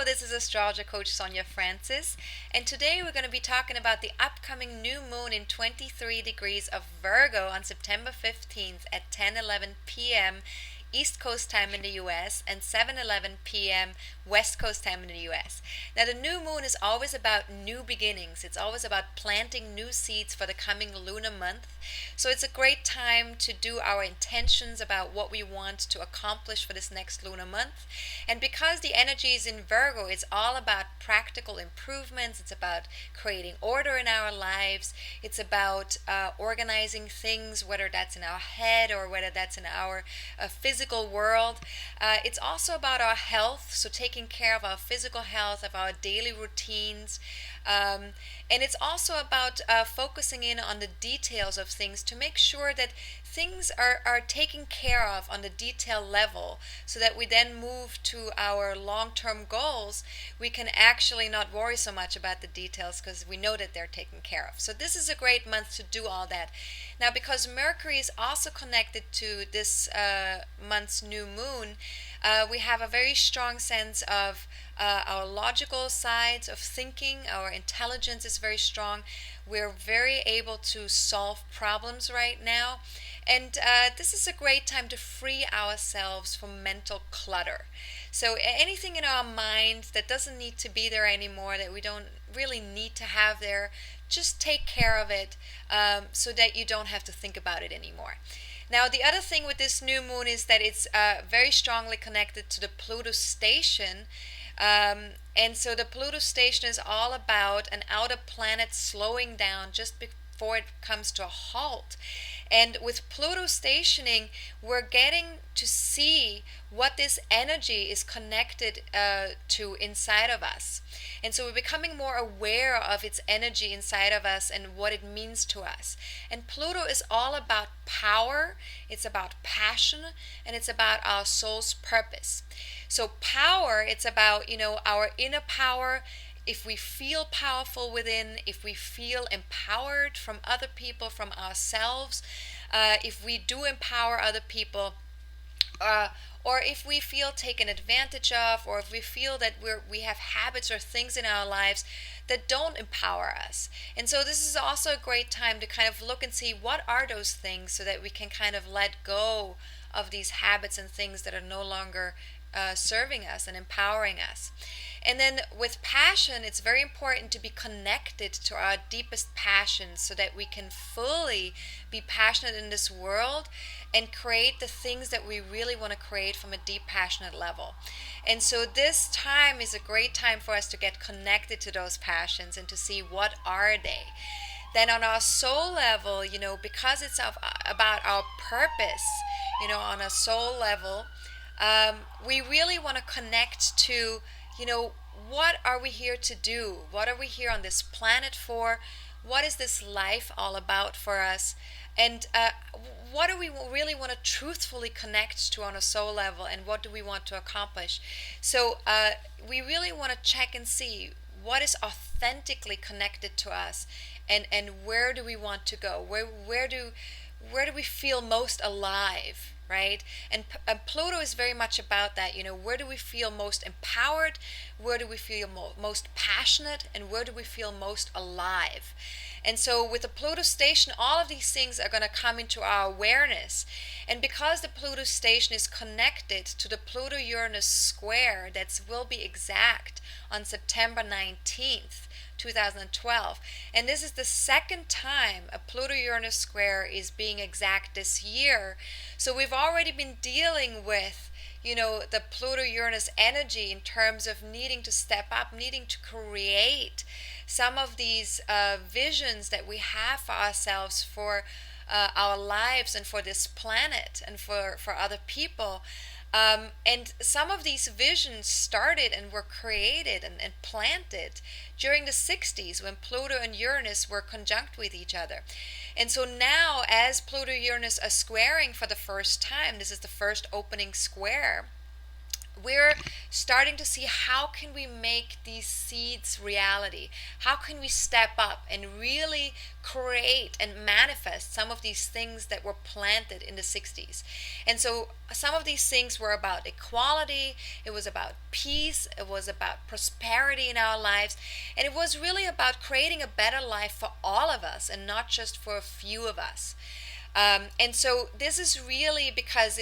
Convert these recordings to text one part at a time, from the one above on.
this is Astrologer Coach Sonja Francis, and today we're going to be talking about the upcoming new moon in 23 degrees of Virgo on September 15th at 10:11 p.m. East Coast time in the US and 7:11 p.m. West Coast time in the US. Now, the new moon is always about new beginnings. It's always about planting new seeds for the coming lunar month. So it's a great time to do our intentions about what we want to accomplish for this next lunar month. And because the energy is in Virgo, it's all about practical improvements. It's about creating order in our lives. It's about organizing things, whether that's in our head or whether that's in our physical world. It's also about our health, so taking care of our physical health, of our daily routines. And it's also about focusing in on the details of things to make sure that things are taken care of on the detail level, so that we then move to our long-term goals. We can actually not worry so much about the details because we know that they're taken care of. So this is a great month to do all that. Now, because Mercury is also connected to this month's new moon, we have a very strong sense of our logical sides of thinking. Our intelligence is very strong. We're very able to solve problems right now. And this is a great time to free ourselves from mental clutter. So anything in our mind that doesn't need to be there anymore, that we don't really need to have there, just take care of it so that you don't have to think about it anymore. Now, the other thing with this new moon is that it's very strongly connected to the Pluto station. And so the Pluto station is all about an outer planet slowing down just before it comes to a halt. And with Pluto stationing, we're getting to see what this energy is connected to inside of us. And so we're becoming more aware of its energy inside of us and what it means to us. And Pluto is all about power, it's about passion, and it's about our soul's purpose. So power, it's about, our inner power. If we feel powerful within, if we feel empowered from other people, from ourselves, if we do empower other people, or if we feel taken advantage of, or if we feel that we have habits or things in our lives that don't empower us. And so this is also a great time to kind of look and see what are those things, so that we can kind of let go of these habits and things that are no longer serving us and empowering us. And then with passion, it's very important to be connected to our deepest passions, so that we can fully be passionate in this world and create the things that we really want to create from a deep passionate level. And so this time is a great time for us to get connected to those passions and to see what are they. Then on our soul level, because it's about our purpose, on a soul level, we really want to connect to, what are we here to do? What are we here on this planet for? What is this life all about for us? And what do we really want to truthfully connect to on a soul level, and what do we want to accomplish? So we really want to check and see what is authentically connected to us, and where do we want to go? Where do we feel most alive? Right? And Pluto is very much about that. Where do we feel most empowered? Where do we feel most passionate? And where do we feel most alive? And so with the Pluto station, all of these things are going to come into our awareness. And because the Pluto station is connected to the Pluto-Uranus square that will be exact on September 19th, 2012. And this is the second time a Pluto-Uranus square is being exact this year. So we've already been dealing with, the Pluto-Uranus energy in terms of needing to step up, needing to create some of these visions that we have for ourselves, for our lives, and for this planet, and for other people. And some of these visions started and were created and planted during the 60s, when Pluto and Uranus were conjunct with each other. And so now, as Pluto and Uranus are squaring for the first time, this is the first opening square, we're starting to see how can we make these seeds reality. How can we step up and really create and manifest some of these things that were planted in the 60s. And so some of these things were about equality, it was about peace, it was about prosperity in our lives, and it was really about creating a better life for all of us and not just for a few of us. And so this is really because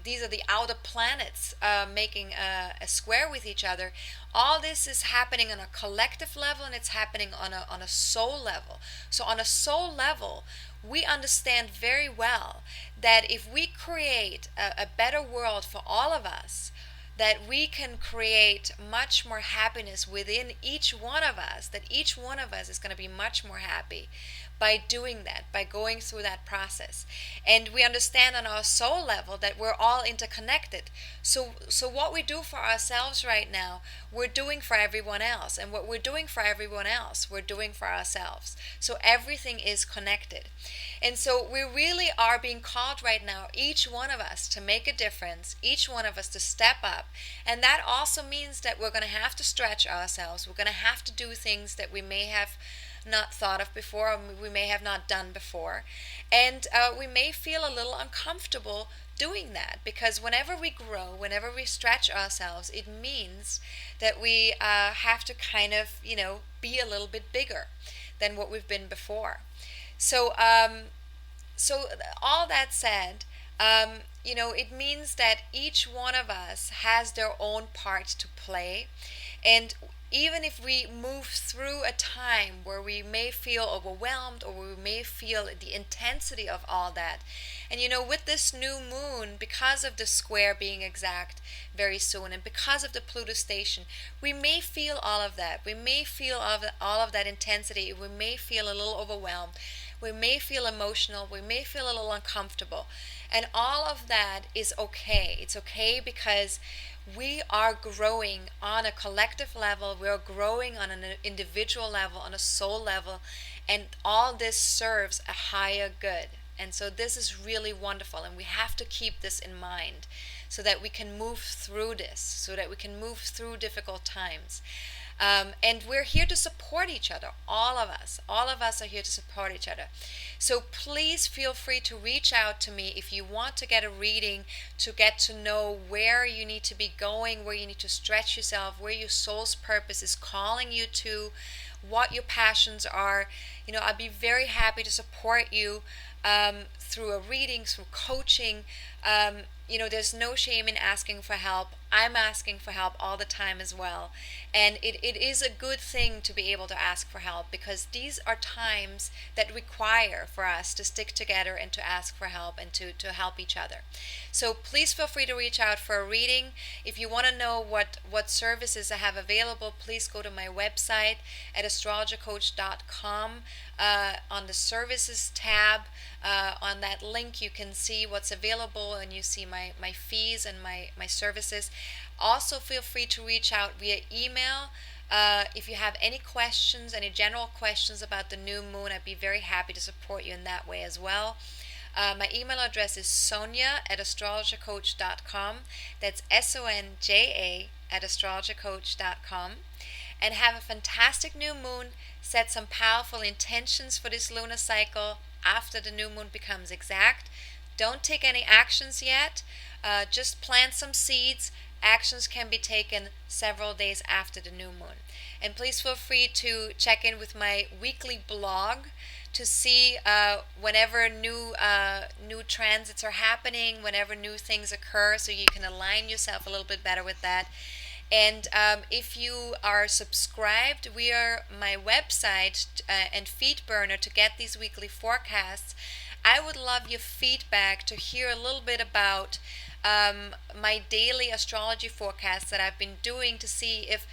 these are the outer planets making a square with each other. All this is happening on a collective level, and it's happening on a soul level. So on a soul level, we understand very well that if we create a better world for all of us, that we can create much more happiness within each one of us, that each one of us is going to be much more happy by doing that, by going through that process. And we understand on our soul level that we're all interconnected. So what we do for ourselves right now, we're doing for everyone else. And what we're doing for everyone else, we're doing for ourselves. So everything is connected. And so we really are being called right now, each one of us, to make a difference, each one of us to step up. And that also means that we're going to have to stretch ourselves. We're going to have to do things that we may have not thought of before, or we may have not done before. And we may feel a little uncomfortable doing that, because whenever we grow, whenever we stretch ourselves, it means that we have to kind of, be a little bit bigger than what we've been before. So, so all that said, it means that each one of us has their own part to play. And even if we move through a time where we may feel overwhelmed, or we may feel the intensity of all that, and with this new moon, because of the square being exact very soon, and because of the Pluto station, we may feel all of that. We may feel all of that intensity. We may feel a little overwhelmed. We may feel emotional. We may feel a little uncomfortable. And all of that is okay. It's okay because we are growing on a collective level. We're growing on an individual level, on a soul level. And all this serves a higher good. And so this is really wonderful. And we have to keep this in mind so that we can move through this, so that we can move through difficult times. And we're here to support each other, all of us. All of us are here to support each other. So please feel free to reach out to me if you want to get a reading, to get to know where you need to be going, where you need to stretch yourself, where your soul's purpose is calling you to, what your passions are. I'd be very happy to support you through a reading, through coaching. There's no shame in asking for help. I'm asking for help all the time as well. And it is a good thing to be able to ask for help, because these are times that require for us to stick together and to ask for help and to help each other. So please feel free to reach out for a reading. If you want to know what services I have available, please go to my website at AstrologerCoach.com. On the services tab, on that link, you can see what's available, and you see my fees and my services. Also, feel free to reach out via email. If you have any questions, any general questions about the new moon, I'd be very happy to support you in that way as well. My email address is sonja@astrologercoach.com. That's sonja@astrologercoach.com. And have a fantastic new moon. Set some powerful intentions for this lunar cycle after the new moon becomes exact. Don't take any actions yet. Just plant some seeds. Actions can be taken several days after the new moon. And please feel free to check in with my weekly blog to see whenever new transits are happening, whenever new things occur, so you can align yourself a little bit better with that. And if you are subscribed via my website and feed burner to get these weekly forecasts, I would love your feedback to hear a little bit about my daily astrology forecasts that I've been doing, to see if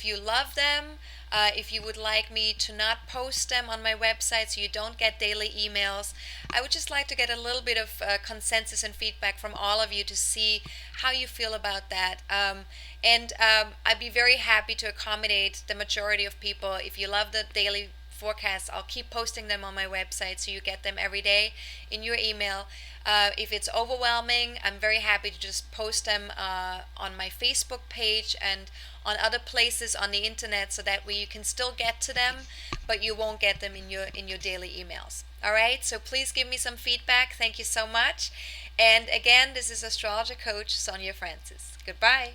you love them, if you would like me to not post them on my website so you don't get daily emails. I would just like to get a little bit of consensus and feedback from all of you to see how you feel about that. And I'd be very happy to accommodate the majority of people. If you love the daily forecasts, I'll keep posting them on my website so you get them every day in your email. If it's overwhelming, I'm very happy to just post them on my Facebook page and on other places on the internet, so that way you can still get to them, but you won't get them in your daily emails. All right, so please give me some feedback. Thank you so much. And again, this is Astrologer Coach Sonja Francis. Goodbye.